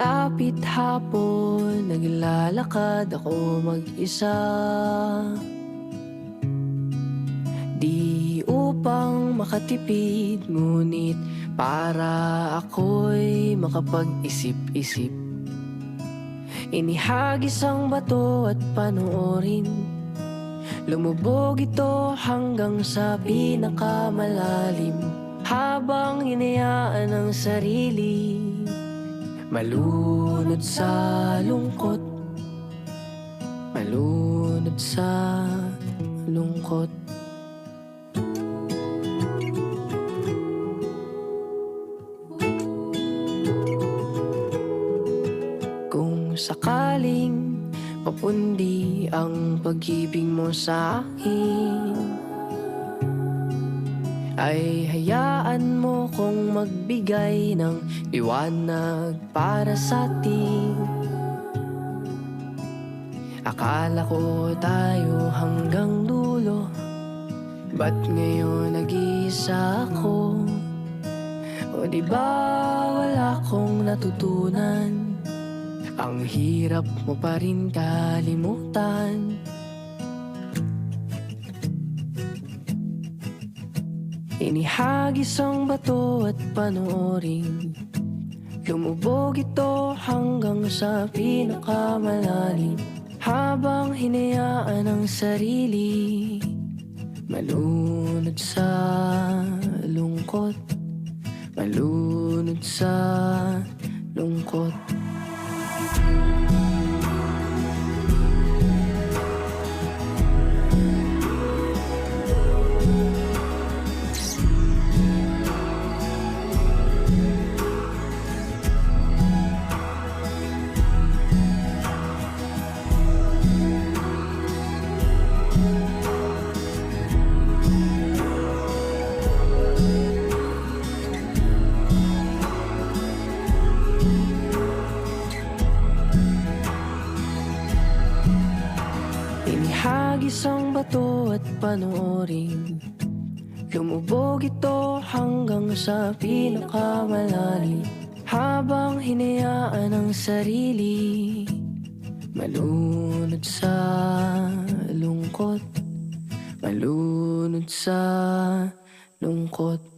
Lapit hapon, naglalakad ako mag-isa. Di upang makatipid, ngunit para ako'y makapag-isip-isip. Inihagis ang bato at panoorin, lumubog ito hanggang sa pinakamalalim. Habang hinayaan ang sarili malunod sa lungkot, malunod sa lungkot. Kung sakaling papundi ang pag-ibig mo sa akin, ay hayaan mo kong magbigay ng liwanag para sa atin. Akala ko tayo hanggang dulo, ba't ngayon nag-iisa ako? O di ba wala kong natutunan? Ang hirap mo pa rin kalimutan. Inihagis ang bato at panoorin, lumubog ito hanggang sa pinakamalalim. Habang hinayaan ang sarili malunod sa lungkot, malunod sa lungkot. Inihagis ang bato at panoorin, lumubog ito hanggang sa pinakamalalim. Habang hinayaan ang sarili malunod sa lungkot, malunod sa lungkot.